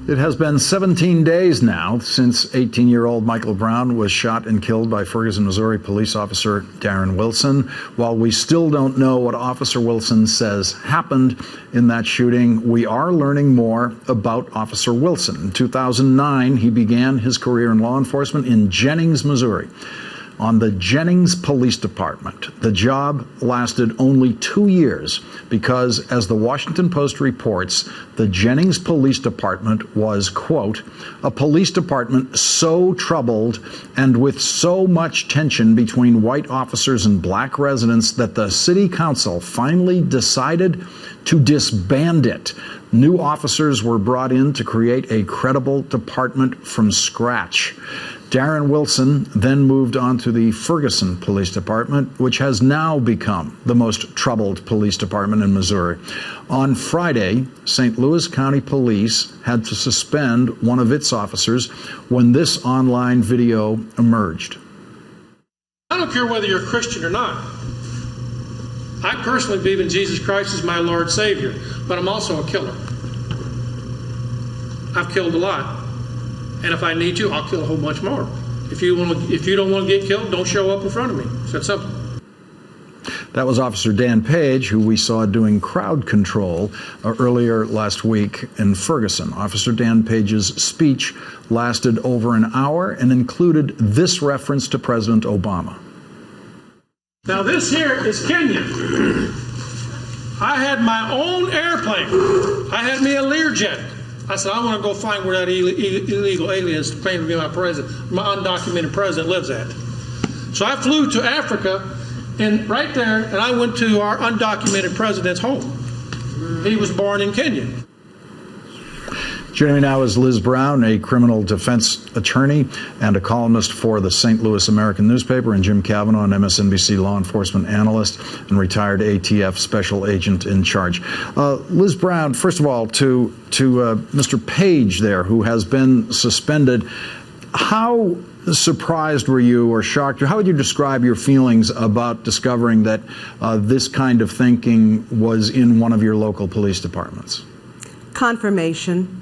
It has been 17 days now since 18-year-old Michael Brown was shot and killed by Ferguson, Missouri police officer Darren Wilson. While we still don't know what Officer Wilson says happened in that shooting, we are learning more about Officer Wilson. In 2009, he began his career in law enforcement in Jennings, Missouri, on the Jennings Police Department. The job lasted only 2 years because, as the Washington Post reports, the Jennings Police Department was, quote, a police department so troubled and with so much tension between white officers and black residents that the city council finally decided to disband it. New officers were brought in to create a credible department from scratch. Darren Wilson then moved on to the Ferguson Police Department, which has now become the most troubled police department in Missouri. On Friday, St. Louis County Police had to suspend one of its officers when this online video emerged. I don't care whether you're a Christian or not. I personally believe in Jesus Christ as my Lord Savior, but I'm also a killer. I've killed a lot. And if I need to, I'll kill a whole bunch more. If you don't want to get killed, don't show up in front of me. It's that simple. That was Officer Dan Page, who we saw doing crowd control earlier last week in Ferguson. Officer Dan Page's speech lasted over an hour and included this reference to President Obama. Now this here is Kenya. I had my own airplane. I had me a Learjet. I said, I want to go find where that illegal alien is claiming to be my president, my undocumented president lives at. So I flew to Africa, and right there, and I went to our undocumented president's home. He was born in Kenya. Joining me now is Liz Brown, a criminal defense attorney and a columnist for the St. Louis American newspaper, and Jim Cavanaugh, an MSNBC law enforcement analyst and retired ATF special agent in charge. Liz Brown, first of all, to Mr. Page there, who has been suspended, how surprised were you or shocked? How would you describe your feelings about discovering that this kind of thinking was in one of your local police departments? Confirmation.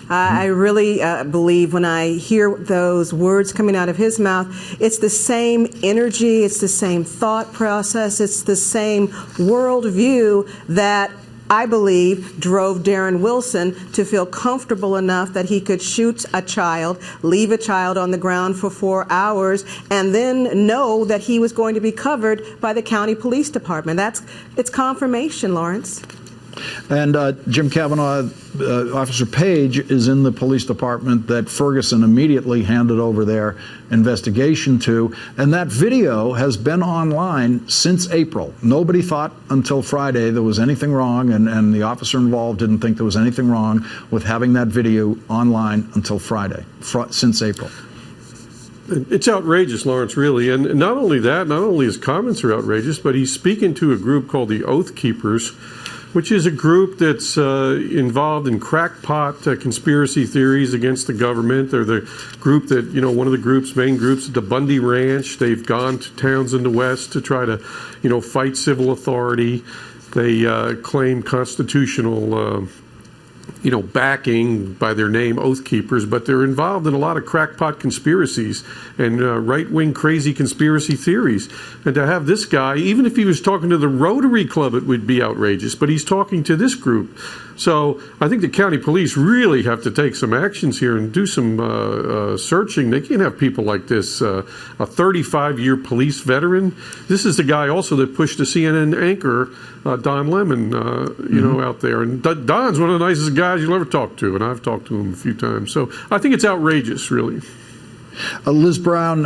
I really believe when I hear those words coming out of his mouth, it's the same energy, it's the same thought process, it's the same worldview that I believe drove Darren Wilson to feel comfortable enough that he could shoot a child, leave a child on the ground for 4 hours, and then know that he was going to be covered by the county police department. It's confirmation, Lawrence. And Jim Cavanaugh, Officer Page is in the police department that Ferguson immediately handed over their investigation to, and that video has been online since April. Nobody thought until Friday there was anything wrong, and the officer involved didn't think there was anything wrong with having that video online until Friday, since April. It's outrageous, Lawrence, really. And not only that, not only his comments are outrageous, but he's speaking to a group called the Oath Keepers, which is a group that's involved in crackpot conspiracy theories against the government. They're the group that, one of the main groups at the Bundy Ranch. They've gone to towns in the West to try to, fight civil authority. They claim constitutional backing by their name, Oath Keepers, but they're involved in a lot of crackpot conspiracies and right-wing crazy conspiracy theories. And to have this guy, even if he was talking to the Rotary Club, it would be outrageous, but he's talking to this group. So I think the county police really have to take some actions here and do some searching. They can't have people like this, a 35-year police veteran. This is the guy also that pushed the CNN anchor, Don Lemon, out there. And Don's one of the nicest guys you'll ever talk to, and I've talked to him a few times. So I think it's outrageous, really. Liz Brown,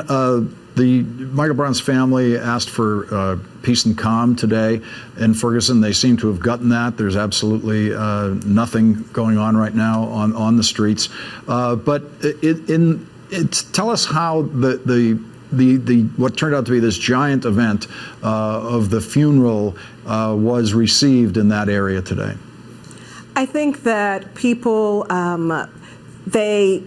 the Michael Brown's family asked for peace and calm today in Ferguson. They seem to have gotten that. There's absolutely nothing going on right now on the streets. But tell us how what turned out to be this giant event of the funeral was received in that area today. I think that people, they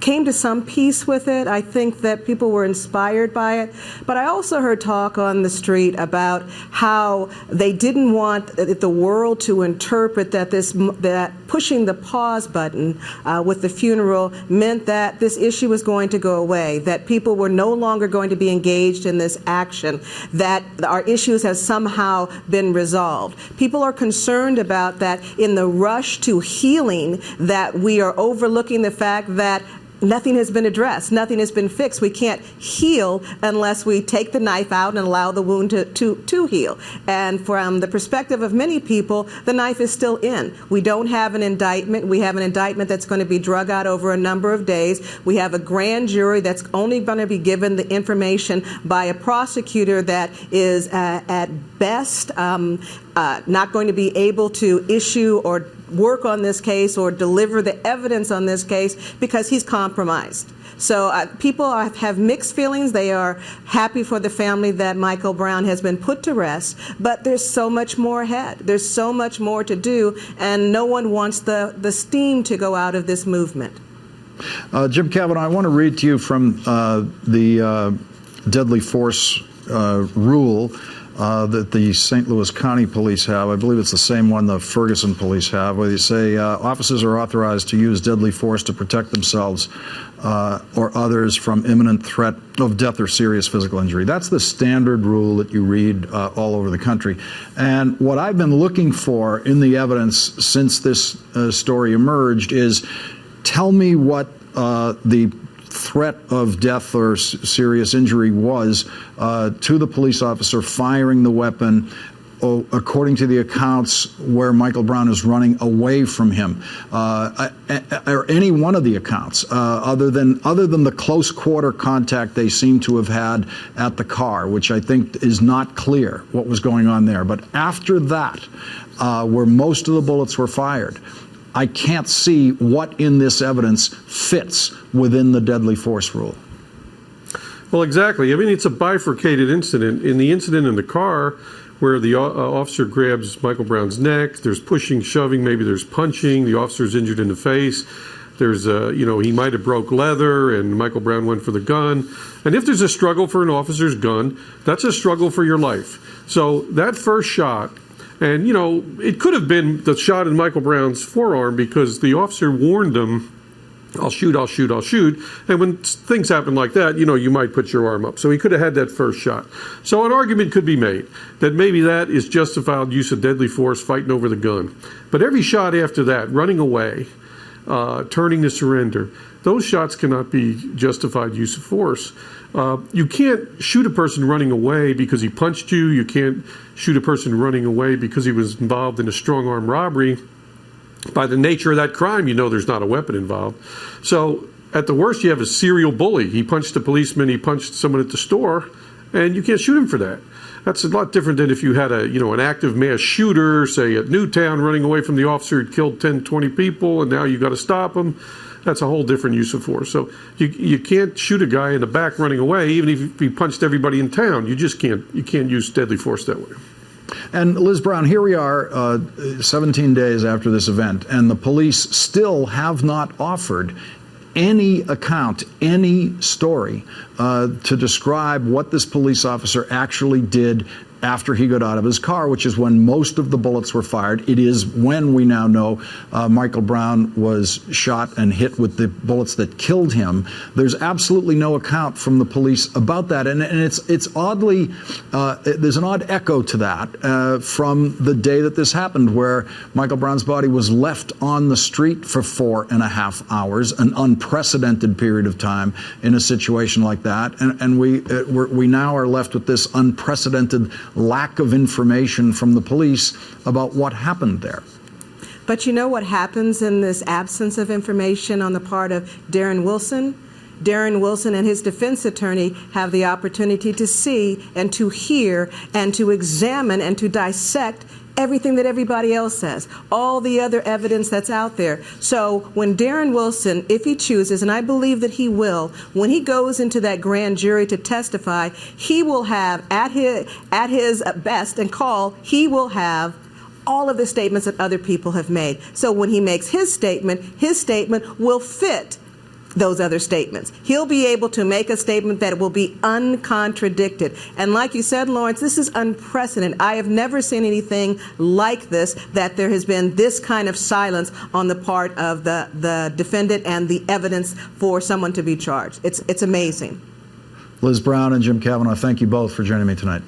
came to some peace with it. I think that people were inspired by it. But I also heard talk on the street about how they didn't want the world to interpret that that pushing the pause button with the funeral meant that this issue was going to go away, that people were no longer going to be engaged in this action, that our issues have somehow been resolved. People are concerned about that in the rush to healing, that we are overlooking the fact that nothing has been addressed, nothing has been fixed. We can't heal unless we take the knife out and allow the wound to heal. And from the perspective of many people, the knife is still in. We don't have an indictment. We have an indictment that's going to be drug out over a number of days. We have a grand jury that's only going to be given the information by a prosecutor that is at best not going to be able to issue or work on this case or deliver the evidence on this case because he's compromised. So people have mixed feelings. They are happy for the family that Michael Brown has been put to rest, but there's so much more ahead. There's so much more to do, and no one wants the steam to go out of this movement. Jim Kavanaugh, I want to read to you from the deadly force rule that the St. Louis County Police have. I believe it's the same one the Ferguson Police have, where they say officers are authorized to use deadly force to protect themselves or others from imminent threat of death or serious physical injury. That's the standard rule that you read all over the country. And what I've been looking for in the evidence since this story emerged is, tell me what the threat of death or serious injury was to the police officer firing the weapon, according to the accounts where Michael Brown is running away from him, or any one of the accounts, other than the close quarter contact they seem to have had at the car, which I think is not clear what was going on there. But after that, where most of the bullets were fired, I can't see what in this evidence fits within the deadly force rule. Well, exactly. I mean, it's a bifurcated incident. In the incident in the car, where the officer grabs Michael Brown's neck, there's pushing, shoving, maybe there's punching, the officer's injured in the face, there's, he might have broke leather, and Michael Brown went for the gun. And if there's a struggle for an officer's gun, that's a struggle for your life. So that first shot, and, it could have been the shot in Michael Brown's forearm because the officer warned him, I'll shoot, I'll shoot, I'll shoot. And when things happen like that, you might put your arm up. So he could have had that first shot. So an argument could be made that maybe that is justified use of deadly force, fighting over the gun. But every shot after that, running away, turning to surrender, those shots cannot be justified use of force. You can't shoot a person running away because he punched you. You can't shoot a person running away because he was involved in a strong-arm robbery. By the nature of that crime, there's not a weapon involved. So at the worst, you have a serial bully. He punched a policeman, he punched someone at the store, and you can't shoot him for that. That's a lot different than if you had an active mass shooter, say at Newtown, running away from the officer who'd killed 10, 20 people, and now you got to stop him. That's a whole different use of force. So you can't shoot a guy in the back running away, even if he punched everybody in town. You just can't use deadly force that way. And Liz Brown, here we are 17 days after this event, and the police still have not offered any account, any story to describe what this police officer actually did after he got out of his car, which is when most of the bullets were fired. It is when we now know Michael Brown was shot and hit with the bullets that killed him. There's absolutely no account from the police about that, and it's oddly, there's an odd echo to that from the day that this happened, where Michael Brown's body was left on the street for 4.5 hours, an unprecedented period of time in a situation like that, and we now are left with this unprecedented lack of information from the police about what happened there. But you know what happens in this absence of information on the part of Darren Wilson? Darren Wilson and his defense attorney have the opportunity to see and to hear and to examine and to dissect everything that everybody else says, all the other evidence that's out there. So when Darren Wilson, if he chooses, and I believe that he will, when he goes into that grand jury to testify, he will have, at his best and call, he will have all of the statements that other people have made. So when he makes his statement will fit those other statements. He'll be able to make a statement that will be uncontradicted. And like you said, Lawrence, this is unprecedented. I have never seen anything like this, that there has been this kind of silence on the part of the defendant and the evidence for someone to be charged. It's amazing. Liz Brown and Jim Kavanaugh, thank you both for joining me tonight.